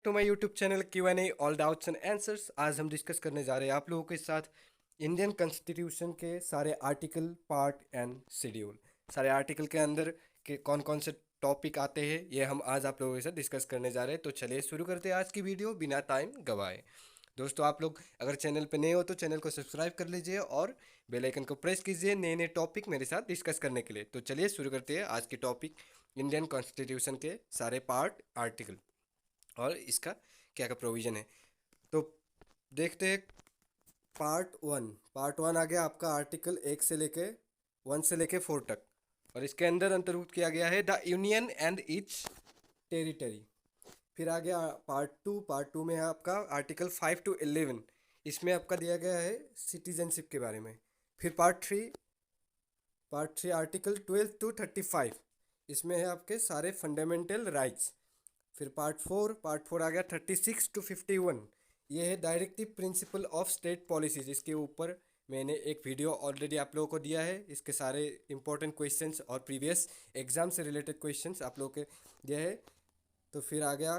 To my YouTube channel Q&A all doubts and answers. आज हम discuss करने जा रहे हैं आप लोगों के साथ इंडियन कॉन्स्टिट्यूशन के सारे आर्टिकल, पार्ट एंड शेड्यूल। सारे आर्टिकल के अंदर के कौन कौन से टॉपिक आते हैं ये हम आज आप लोगों के साथ डिस्कस करने जा रहे हैं। तो चलिए शुरू करते हैं आज की वीडियो बिना टाइम गवाए। दोस्तों, आप लोग अगर चैनल पे नए हो तो चैनल को सब्सक्राइब कर लीजिए और बेल आइकन को प्रेस कीजिए नए नए टॉपिक मेरे साथ डिस्कस करने के लिए। तो चलिए शुरू करते हैं आज की टॉपिक, इंडियन कॉन्स्टिट्यूशन के सारे पार्ट, आर्टिकल और इसका क्या क्या प्रोविज़न है। तो देखते हैं। पार्ट वन आ गया आपका आर्टिकल 1 से लेके 4 तक, और इसके अंदर अंतर्भुक्त किया गया है the union and it's territory. फिर आ गया पार्ट टू में है आपका आर्टिकल 5 to 11। इसमें आपका दिया गया है सिटीजनशिप के बारे में। फिर पार्ट थ्री आर्टिकल 12 to 35। इसमें है आपके सारे फंडामेंटल राइट्स। फिर पार्ट फोर आ गया 36 to 51। ये है directive principle of state policies. इसके ऊपर मैंने एक वीडियो ऑलरेडी आप लोगों को दिया है। इसके सारे इंपॉर्टेंट क्वेश्चंस और प्रीवियस एग्जाम से रिलेटेड क्वेश्चंस आप लोगों के दिया है। तो फिर आ गया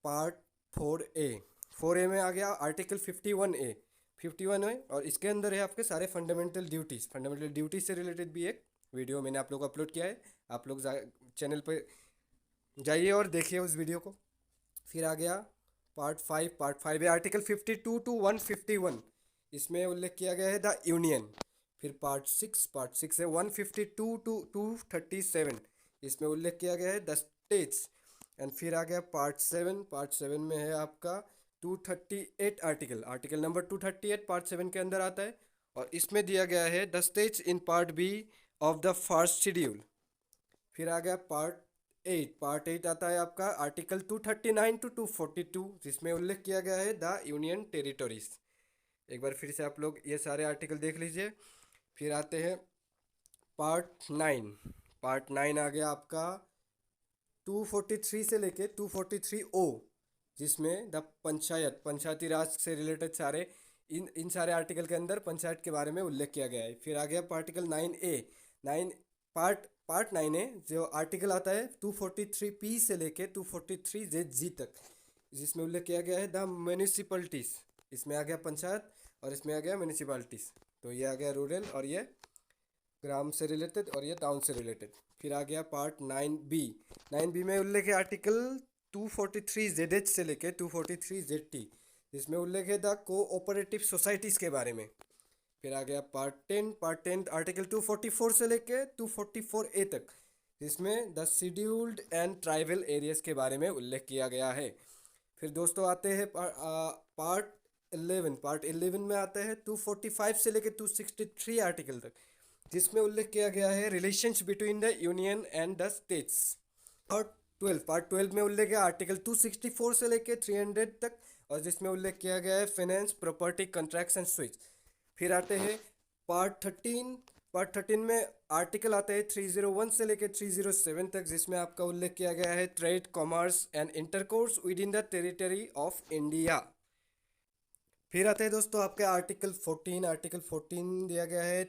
पार्ट 4A में आ गया आर्टिकल 51A और इसके अंदर है आपके सारे फंडामेंटल ड्यूटीज़ से रिलेटेड भी एक वीडियो मैंने आप लोगों को अपलोड किया है। आप लोग चैनल पर जाइए और देखिए उस वीडियो को। फिर आ गया पार्ट फाइव है आर्टिकल 52 to 151। इसमें उल्लेख किया गया है द यूनियन। फिर पार्ट सिक्स है 152 to 237। इसमें उल्लेख किया गया है द स्टेट्स। एंड फिर आ गया पार्ट सेवन में है आपका 238 आर्टिकल नंबर 238 पार्ट 7 के अंदर आता है, और इसमें दिया गया है the states in part B of the first schedule. फिर आ गया पार्ट एट आता है आपका आर्टिकल 239 to 242, जिसमें उल्लेख किया गया है द यूनियन टेरिटरीज। एक बार फिर से आप लोग ये सारे आर्टिकल देख लीजिए। फिर आते हैं पार्ट नाइन आ गया आपका 243 से लेके 243O, जिसमें द पंचायती राज से रिलेटेड सारे इन सारे आर्टिकल के अंदर पंचायत के बारे में उल्लेख किया गया है। फिर आ गया पार्टिकल 9A। पार्ट 9A जो आर्टिकल आता है 243P से लेके 243ZG तक, जिसमें उल्लेख किया गया है द म्यूनिसिपलिटीज़। इसमें आ गया पंचायत और इसमें आ गया म्यूनिसिपलिटीज़। तो ये आ गया रूरल और ये ग्राम से रिलेटेड और ये टाउन से रिलेटेड। फिर आ गया पार्ट 9B में उल्लेख है आर्टिकल 243ZH से लेके 243ZT, जिसमें उल्लेख है द कोऑपरेटिव सोसाइटीज़ के बारे में। फिर आ गया पार्ट 10 आर्टिकल 244 से लेके 244A तक, जिसमें the scheduled and tribal areas के बारे में उल्लेख किया गया है। फिर दोस्तों आते हैं पार्ट 11 में आता है 245 से लेके 263 आर्टिकल तक, जिसमें उल्लेख किया गया है relations between the union and the states. Part 12 में उल्लेख है आर्टिकल 264 से लेके 300 तक, और जिसमें उल्लेख किया गया है finance, property, contracts and switch. फिर आते हैं पार्ट 13 में आर्टिकल आता है 301 से लेकर 307 तक, जिसमें आपका उल्लेख किया गया है trade, commerce and intercourse with in the territory of India. फिर आते हैं दोस्तों आपके आर्टिकल 14 दिया गया है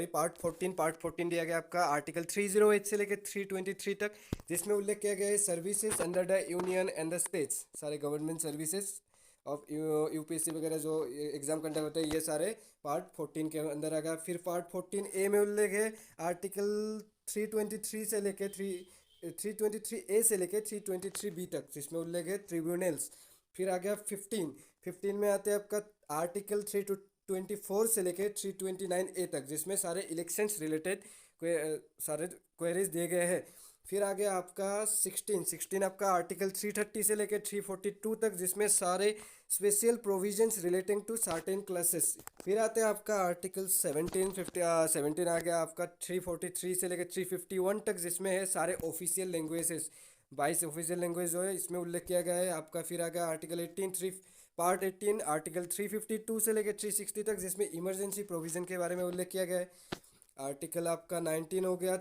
पार्ट 14 दिया गया आपका आर्टिकल 308 से लेकर 323 तक, जिसमें उल्लेख किया गया है services under the union and the states. सारे गवर्नमेंट सर्विसेज ऑफ यूपीएससी वगैरह जो एग्जाम कंडक्ट होते हैं ये सारे पार्ट 14 के अंदर आ गया। फिर पार्ट 14A में उल्लेख है आर्टिकल 323A से लेके 323B तक, जिसमें उल्लेख है ट्रिब्यूनल्स। फिर आ गया 15 में आते हैं आपका आर्टिकल 324 से लेके 329A तक, जिसमें सारे इलेक्शंस रिलेटेड सारे क्वेरीज दिए गए हैं। फिर आ गया आपका 16 आपका आर्टिकल 330 से लेकर 342 तक, जिसमें सारे special provisions relating to certain classes. फिर आते हैं आपका आर्टिकल 17 आ गया आपका 343 से लेकर 351 तक, जिसमें है सारे ऑफिशियल लैंग्वेजेस। 22 ऑफिशियल लैंग्वेज जो है इसमें उल्लेख किया गया है आपका। फिर आ गया आर्टिकल 18 आर्टिकल 352 से लेकर 360 तक, जिसमें इमरजेंसी प्रोविज़न के बारे में उल्लेख किया गया है। आर्टिकल आपका 19 हो गया,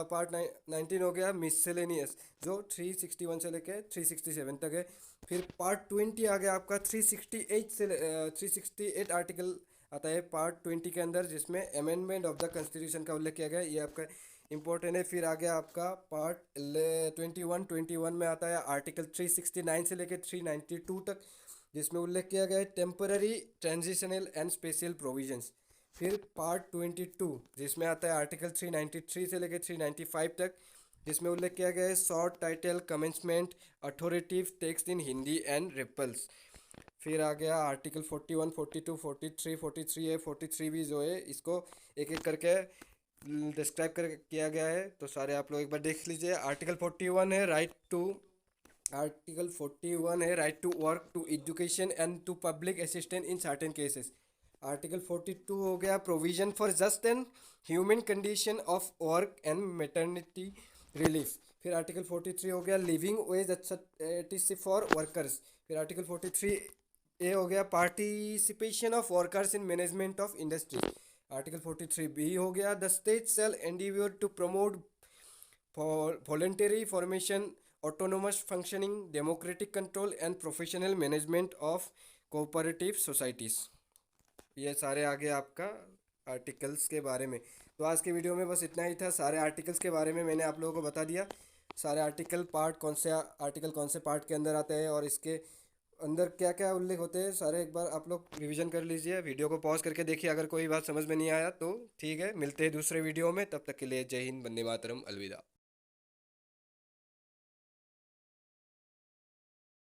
पार्ट 19 हो गया मिसलेनियस, जो 361 से लेकर 367 तक है। फिर पार्ट 20 आ गया आपका 368 आर्टिकल आता है पार्ट 20 के अंदर, जिसमें अमेंडमेंट ऑफ द कॉन्स्टिट्यूशन का उल्लेख किया गया है। ये आपका इम्पोर्टेंट है। फिर आ गया आपका पार्ट 21 में आता है आर्टिकल 369 से लेकर 392 तक, जिसमें उल्लेख किया गया है temporary transitional and special provisions. फिर पार्ट 22 जिसमें आता है आर्टिकल 393 से लेकर 395 तक, जिसमें उल्लेख किया गया है short title commencement authoritative text in Hindi and repeals. फिर आ गया आर्टिकल 41, 42, 43, 43 है, 43 भी जो है इसको एक एक करके डिस्क्राइब कर किया गया है, तो सारे आप लोग एक बार देख लीजिए। आर्टिकल 41 है right to work to education and to public assistance in certain cases. Article 42 हो गया provision for just and human condition of work and maternity relief. फिर आर्टिकल 43 हो गया living wage etcetera for workers. फिर article 43 A हो गया participation of workers in management of industry. Article 43 B हो गया the state shall endeavour to promote voluntary formation autonomous functioning democratic control and professional management of cooperative societies। ये सारे आगे आपका articles के बारे में। तो आज के वीडियो में बस इतना ही था। सारे आर्टिकल्स के बारे में मैंने आप लोगों को बता दिया। सारे आर्टिकल कौन से पार्ट के अंदर आते हैं और इसके अंदर क्या क्या उल्लेख होते हैं, सारे एक बार आप लोग रिवीजन कर लीजिए। वीडियो को पॉज करके देखिए, अगर कोई बात समझ में नहीं आया तो ठीक है। मिलते हैं दूसरे वीडियो में, तब तक के लिए जय हिंद, वंदे मातरम, अलविदा।